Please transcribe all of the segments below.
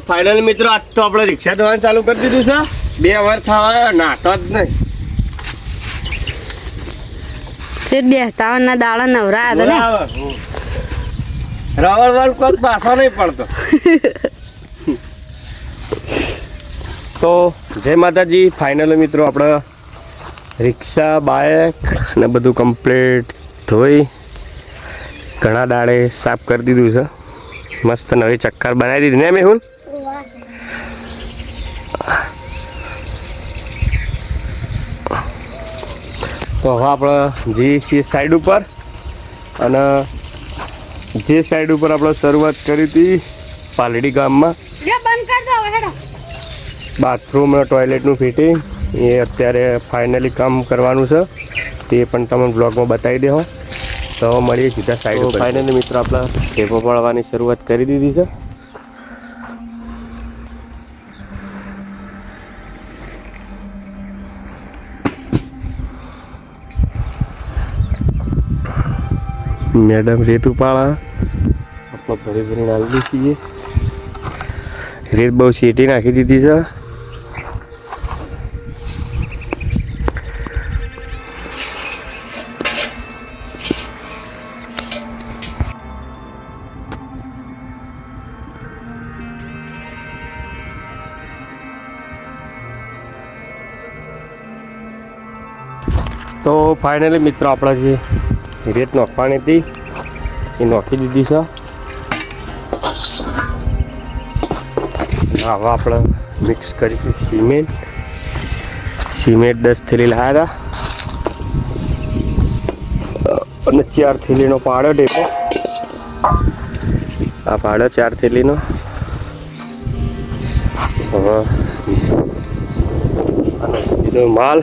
Final મિત્રો આજ તો આપણે રિક્ષા ધોવાનું ચાલુ કરી દીધું છે. 2 વાર થવા નાતો જ નહીં. છે બેહતાવાના દાડા નવરા હતા ને રવળ કોઈ પાછો નહીં પડતો. તો જય માતાજી. ફાઇનલ મિત્રો આપણે રિક્ષા બાઇક ને બધું કમ્પ્લીટ ધોઈ ઘણા દાડે સાફ કરી દીધું છે. મસ્ત નવી ચક્કર બનાવી દીધી ને મેહુલ. તો હવે આપણે જઈએ છીએ સાઈડ ઉપર અને જે સાઈડ ઉપર આપણે શરૂઆત કરી હતી પાલડી ગામમાં બાથરૂમ અને ટોયલેટનું ફિટિંગ એ અત્યારે ફાઇનલી કામ કરવાનું છે. તે પણ તમને બ્લોગમાં બતાવી દેવો. તો મળીએ સીધા સાઈડ ઉપર. ફાઇનલી મિત્રો આપણે ટેપો પાડવાની શરૂઆત કરી દીધી છે. મેડમ રેત ઉપાડા આપણે ભરી ભરીને આવી છીએ. રેત બહુ સીટી નાખી દીધી છે. તો ફાઇનલી મિત્રો આપણે જે રેત નાખવાની હતી એ નાખી દીધી છે. હવે આપણે મિક્સ કરીશું સિમેન્ટ. 10 થેલી લાવ્યા હતા અને 4 થેલીનો પાડો ટેપો. આ પાડો 4 થેલીનો. હવે સીધો માલ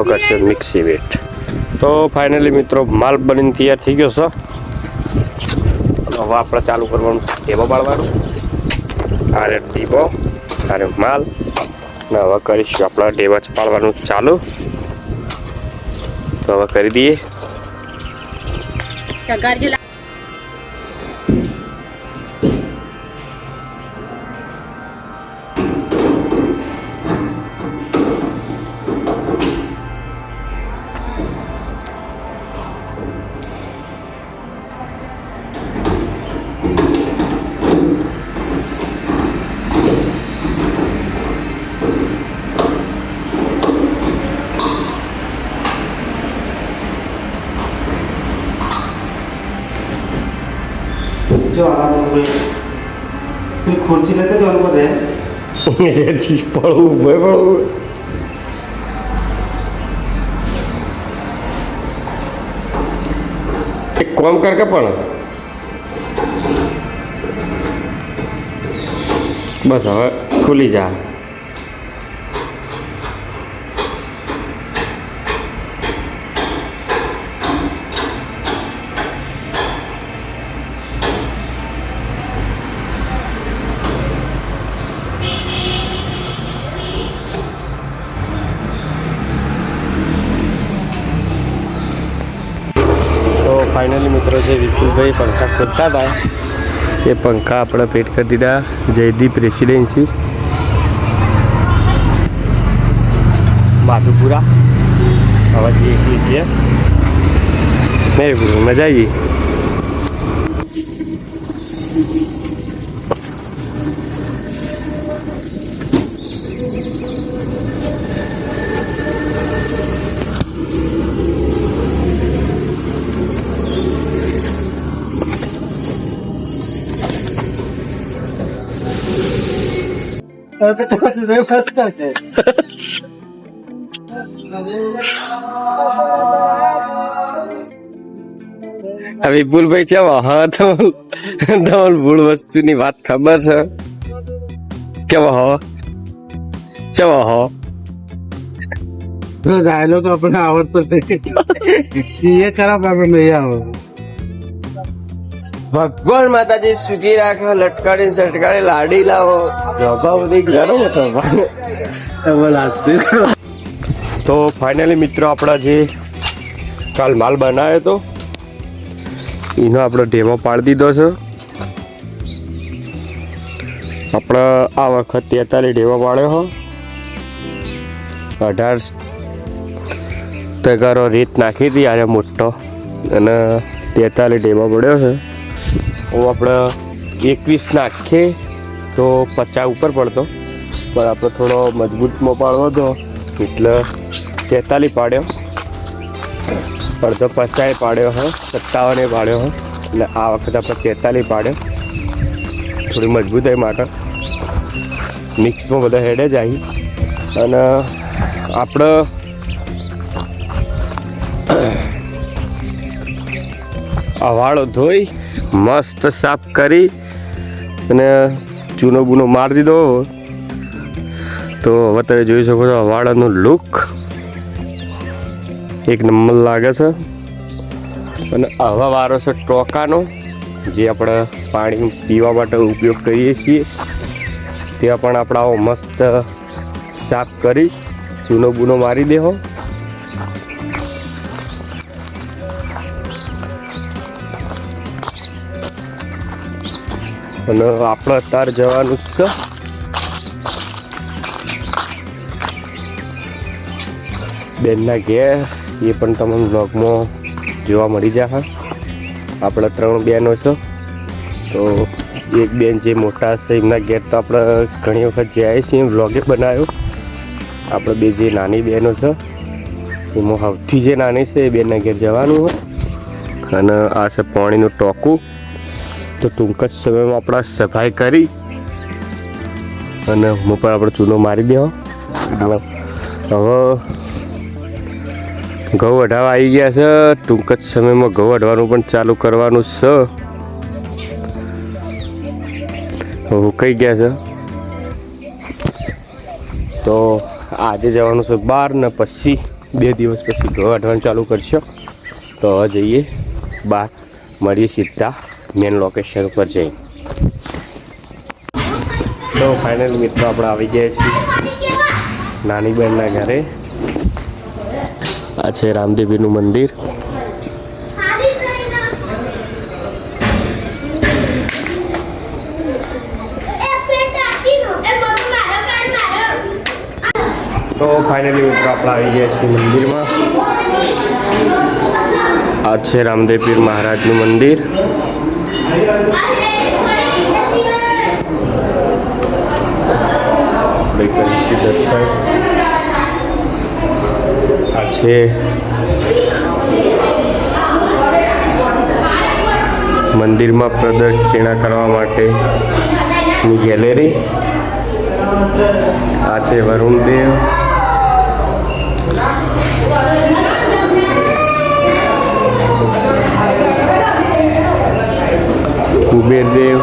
કરશે મિક્સ સિમેન્ટ. તો ફાઇનલી મિત્રો માલ બનીને તૈયાર થઈ ગયો છે. હવે આપણે ચાલુ કરવાનું છે ટેબો પાડવાનું. આરે ટીબો આરે માલ ને હવે કરીશું આપણે ટેબા પાડવાનું ચાલુ. તો હવે કરી દઈએ. जो खुर्ची लेते जो उनको दे પડવું ભાઈ પડવું. એક કામ કર કે પણ બસ હવે ખુલી જા. ફાઇનલી મિત્રો જે વિપુલભાઈ પંખા ખોદતા હતા એ પંખા આપણે ફિટ કરી દીધા. જયદીપ રેસિડેન્સી માધુપુરા. હવે જઈએ છીએ નહીં મજા આવી. વિપુલભાઈ છે તમને મૂળ વસ્તુની વાત ખબર છે કેવા ડાયલોગ આપણે આવડતો નહીં. ખરાબ આપણે નહીં આવડતું. ભગવાન માતાજી સુખી રાખો. લટકાડી સટકાડી લાડી લાવો. જોગા બધી ઘણો તો ફાઇનલી મિત્રો આપણા જે કાલ માલ બનાવ્યો હતો એનો આપણો ઢેમો પાડી દીધો છે. આપણે આ વખત 43 ઢેવા પાડ્યો હો 18 તગારો રીત નાખી હતી આરે મોટો અને 43 ઢેવા પડ્યો છે. હું આપણે 21 નાખીએ તો 50 ઉપર પડતો, પણ આપણે થોડો મજબૂતમાં પાડવો હતો એટલે 43 પાડ્યો, અડધો 50 પાડ્યો હો, 57 પાડ્યો હો. એટલે આ વખતે આપણે 43 પાડ્યો, થોડી મજબૂતાઈ માટે. મિક્સમાં બધા હેડે જાય અને આપણે અવાળો ધોઈ મસ્ત સાફ કરી અને ચૂનો બૂનો મારી દીધો. તો હવે તમે જોઈ શકો છો અવાળાનું લુક એક નંબર લાગે છે. અને આવા વારો છે ટોકાનો, જે આપણે પાણી પીવા માટે ઉપયોગ કરીએ છીએ. ત્યાં પણ આપણે આવો મસ્ત સાફ કરી ચૂનો બૂનો મારી દેવો. અને આપણે અત્યારે જવાનું છે બેનના ઘેર. એ પણ તમને બ્લોગમાં જોવા મળી જશે. આપણે 3 બહેનો છે, તો એક બેન જે મોટા હશે એમના ઘેર તો આપણે ઘણી વખત જઈએ છીએ, વ્લોગે બનાવ્યો. આપણે બે જે નાની બહેનો છે એમાં સૌથી જે નાની છે એ બેનના ઘેર જવાનું હોય. અને આ છે પાણીનું ટોકું. તો ટૂંક જ સમયમાં આપણે સફાઈ કરી અને હું પણ આપણે ચૂનો મારી દેવો. એટલે હવે ઘઉં વઢાવા આવી ગયા છે. ટૂંક જ સમયમાં ઘઉં વઢવાનું પણ ચાલુ કરવાનું છે. હુકાઈ ગયા છે તો આજે જવાનું છે બહાર ને પછી 2 દિવસ પછી ઘઉં વઢવાનું ચાલુ કરશો. તો હવે જઈએ બહાર, મળીએ સીધા મેન લોકેશન ઉપર જઈ. તો ફાઇનલ મિત્રો આપણે આવી ગયા છીએ નાની બહેનના ઘરે. આ છે રામદેવીનું મંદિર. તો ફાઇનલી મિત્રો આપણે આવી ગયા છીએ મંદિરમાં. આ છે રામદેવ પીર મહારાજનું મંદિર. કરીશું દર્શન. આ છે મંદિરમાં પ્રદક્ષિણા કરવા માટેની ગેલેરી. આ છે વરુણદેવ. કુબેરદેવ.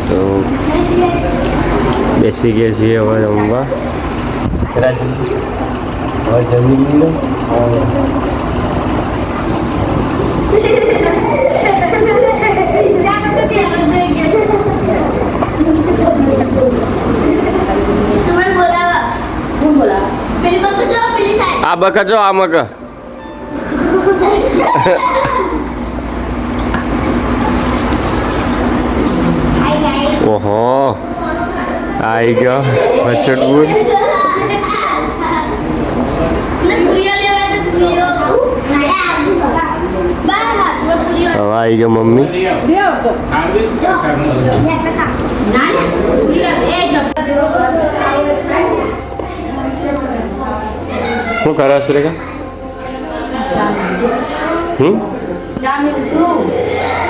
તો બેસી ગયા છીએ હવે જમવા. હવે જમી લઈએ. આ બકા જો આ મકા ઓહો આવી ગયો બચડવું. હવે આવી ગયો મમ્મી. શું કરે સુરેખા?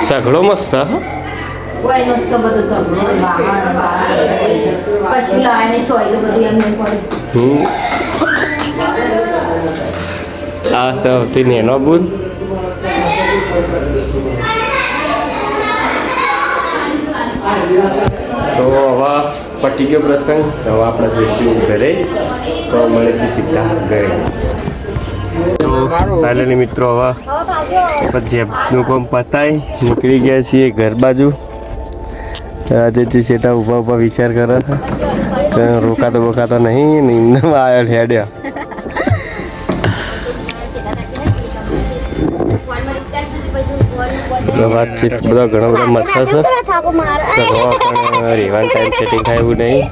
સઘળો મસ્ત. આ સૌથી નેનો બુન. તો હવે પટી ગયો પ્રસંગ. હવે આપણે જઈશું ઘરે. તો મળીશું સીધા ઘરે. તો ફાઇનલી મિત્રો હવે જેબનું કામ પતાય નીકળી ગયા છીએ ઘર બાજુ. રાજેજી શેઠા ઊભા ઊભા વિચાર કરે છે રોકાતો બોકાતો નહીં ને એમને આવ્યો હેડ્યો. વાતચીત બધા ઘણા બધા મથા છે પણ રહેવાનું ટાઈમ સેટિંગ થાય એવું નહીં.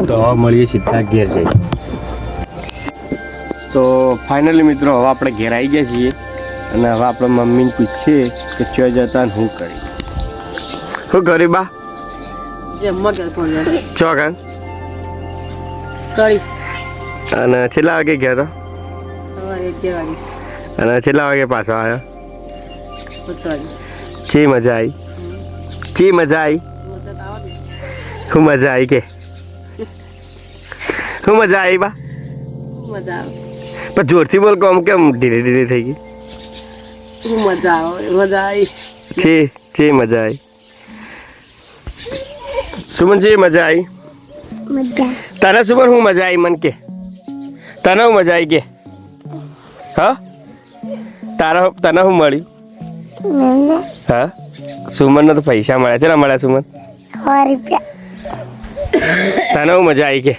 તો હવે મળીએ સીધા ઘેર જઈએ. તો ફાઇનલી મિત્રો હવે આપણે ઘેર આવી ગયા છીએ અને હવે આપણે મમ્મીને પૂછીએ કે ચો જતા ને શું કરી શું કરી બા ચો કાન અને છેલ્લા વાગે ગયા હતા અને છેલ્લા વાગે પાછો આવ્યો. ચી મજા આવી ચી મજા આવી શું મજા આવી કે શું મજા આવી બા પણ જોરથી બોલ કોમ કેમ ધીરે ધીરે થઈ ગઈ. ચી મજા આવી સુમન ચી મજા આવી તને સુમન શું મજા આવી મન કે તને શું મજા આવી કે હા તને શું મળ્યું હા સુમનને તો પૈસા મળ્યા છે ને મળ્યા સુમન તને શું મજા આવી કે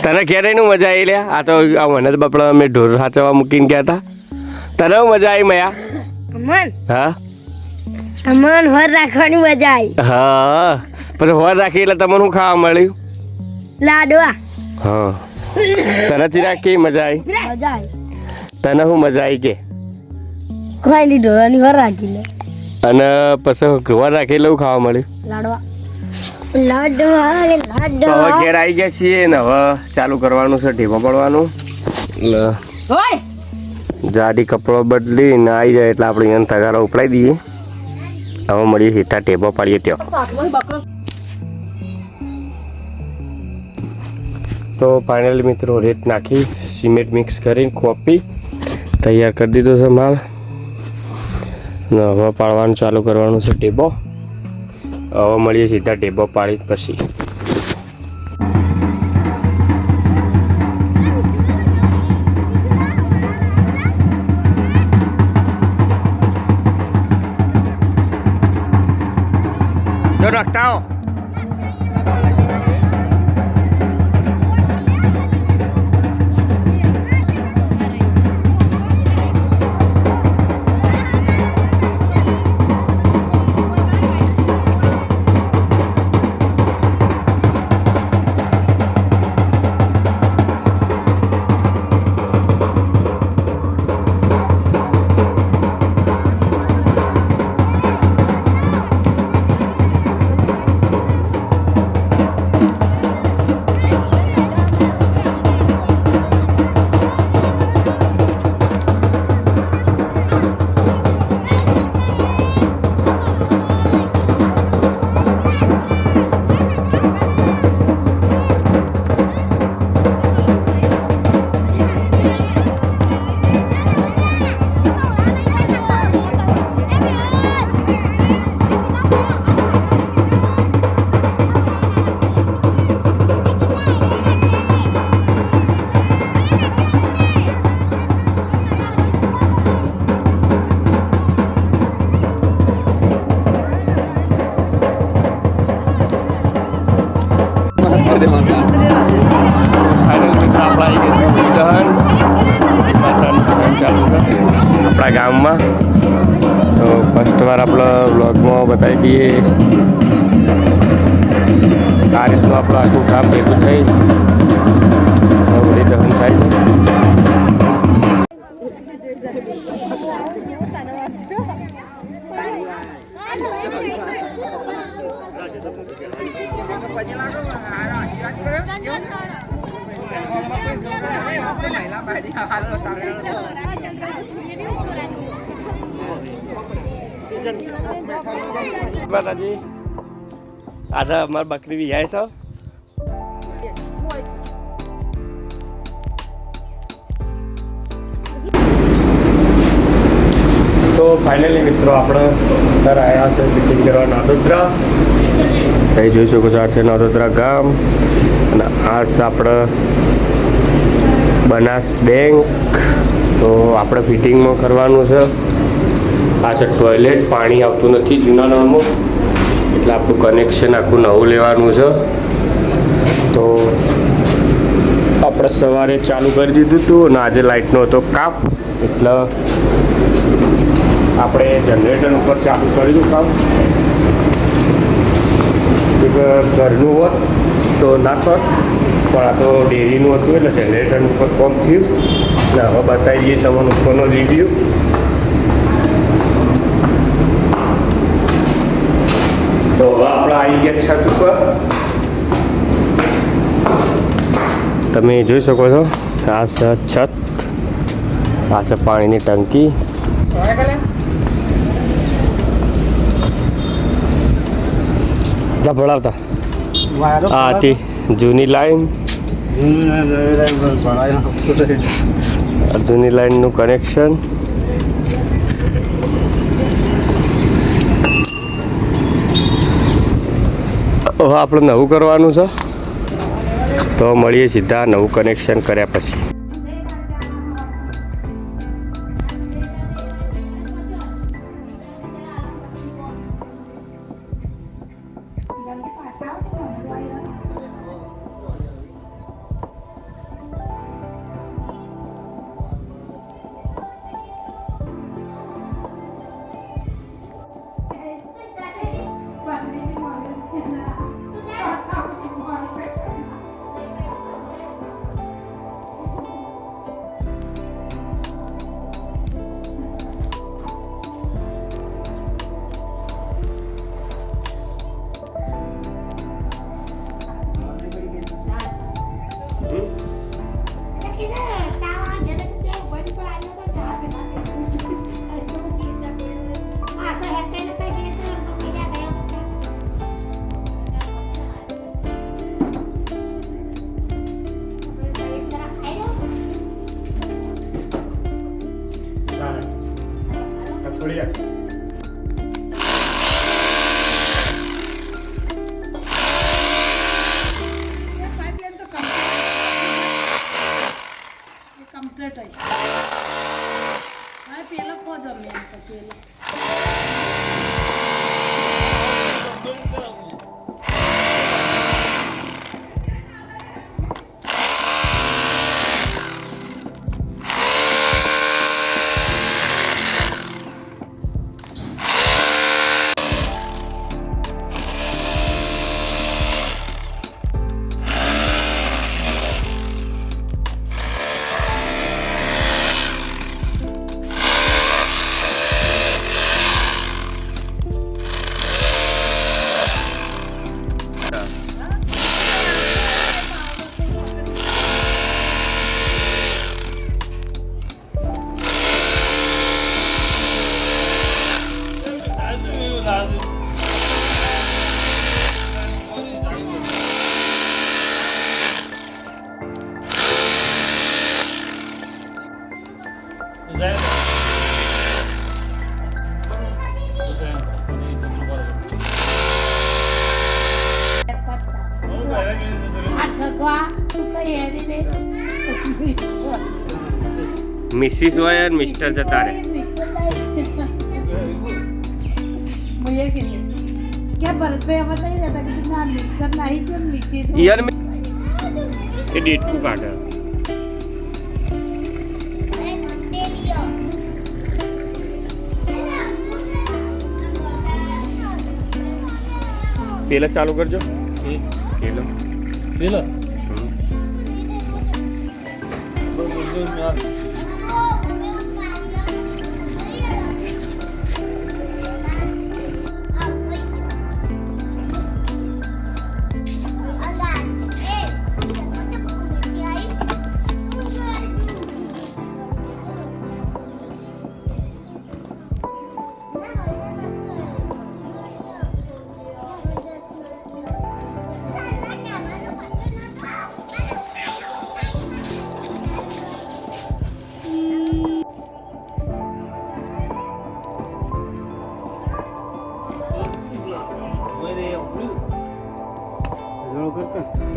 તને ક્યારે નું મજા આવી લ્યા આ તો આ મને જ બાપડા મેં ઢોર સાચવવા મૂકીને ગયા હતા તને શું મજા આવી મયા હા અમન હોર રાખવાની મજા આવી હા પછી હોર રાખી એટલે તમને શું ખાવા મળ્યું લાડવા હા તને ચિરાગ કેવી મજા આવી મજા આવી તને શું મજા આવી કે કોઈ નહીં ઢોરાની હોર રાખી લે અને પછી હોર રાખી એટલે શું ખાવા મળ્યું લાડવા તો હવે ઘેર આવી ગયા છીએ ને હવે ચાલુ કરવાનું છે ઢીમો પડવાનું એટલે જાડી કપડો બદલીને આવી જાય એટલે આપણે અહીંયા તગારા ઉપડાવી દઈએ. હવે મળીએ સીધા ટેબો પાડીએ ત્યાં. તો ફાઇનલી મિત્રો રેત નાખી સિમેન્ટ મિક્સ કરીને કોપી તૈયાર કરી દીધો છે માલ ને હવે પાડવાનું ચાલુ કરવાનું છે ટેબો. હવે મળીએ સીધા ટેબો પાડી પછી. જો રાખતા હો આપણા ગામમાં તો ફર્સ્ટ વાર આપણે વ્લોગમાં બતાવી દઈએ આ રીતનું આપણું આખું કામ ભેગું થઈ બધી દહન થાય છે. માતાજી આજે અમારી બકરી વિહાય છે. તો ફાઇનલી મિત્રો આપણે અત્યારે આવ્યા છે મીટિંગ કરવા નાદોદરા. અહીં જોઈ શકો છો આ છે નાદોદરા ગામ અને આ છે આપણે બનાસ બેંક. તો આપણે ફિટિંગમાં કરવાનું છે. આ છે ટોયલેટ પાણી આવતું નથી જૂના નળમાં એટલે આપણે કનેક્શન આખું નવું લેવાનું છે. તો આપણે સવારે ચાલુ કરી દીધું હતું અને આજે લાઇટનો હતો કાપ, એટલે આપણે જનરેટર ઉપર ચાલુ કર્યું કામ. ઘરનું હોત તો ના કર, પણ આ તો ડેરીનું હતું એટલે જનરેટર ઉપર કોમ થયું ને હવે બતાવી દઈએ તમને ઉપરનો રિવ્યૂ. તો હવે આપણે આવી ગયા છત ઉપર. તમે જોઈ શકો છો આ છે છત, આ છે પાણીની ટંકી. ભણાવતા આ હતી જૂની લાઈન, જૂની લાઈનનું કનેક્શન. હવે આપણે નવું કરવાનું છે, તો મળીએ સીધા નવું કનેક્શન કર્યા પછી. કમ્પ્લીટ હોય પેલો ખોદો મેં પેલો મિસિસ હોય અને મિસ્ટર જતા રહે. क्या भरतભાઈ अब नहीं रहता कि ना मिस्टर नहीं तो मिसिस યાર એ ડેટકું કાઢે. પેલા ચાલુ કરજો. પેલો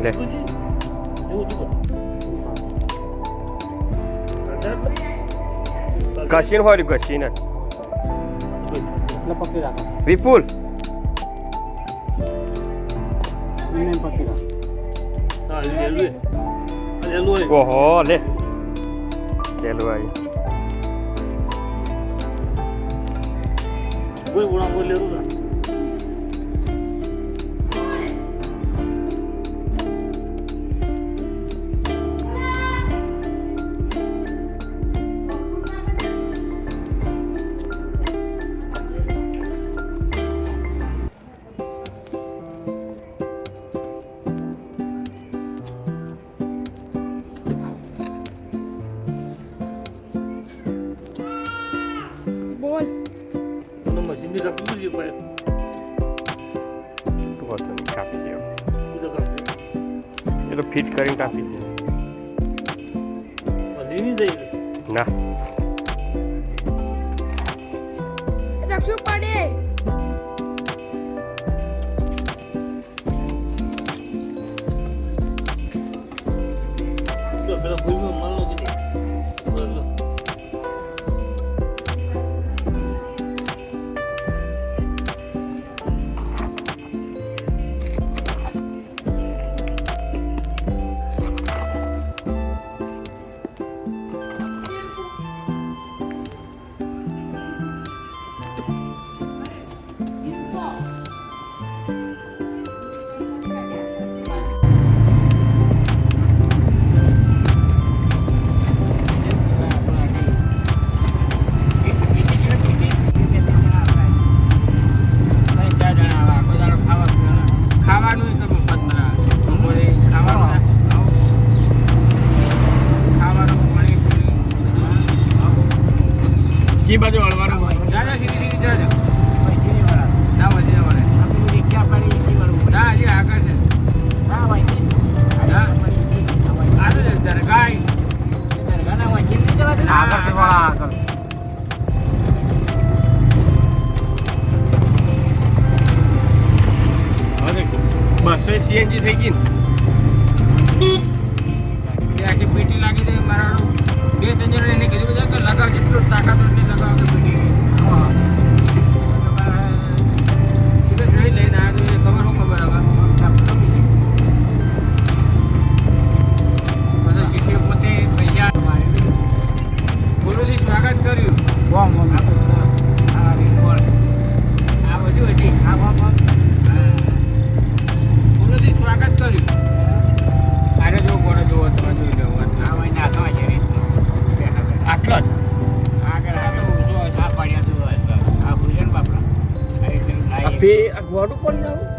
લે કશીન હોય કશીન વિપુલ ઓહો લે ચાલો આવી કાપી દેવો એ તો ફિટ કરીને કાપી દે ના દક્ષુ પડે કી બાજુ હળવાનું બસો સીએનજી થઈ ગઈ ને આખી પેટી લાગી દે મારા બે ત્રણ જણ એને કીધું બધા કે લગાવ જેટલું તાકાત એટલી લગાવ કે પેટી સિરિયસ રહી લઈને આવ્યો તો ખબર શું ખબર હવે પછી જીટી પોતે પૈસા ગુરુજી સ્વાગત કર્યું આ બધું હજી ગુરુજી સ્વાગત કર્યું આરે જો ગોળો જોવો તમે જોઈ લો આ મહિને આખા છે આટલો જ આગળ આગળ ઊંચો આ પડ્યા તો આ ભૂજન બાપડા આ ગોડું પડી જાવ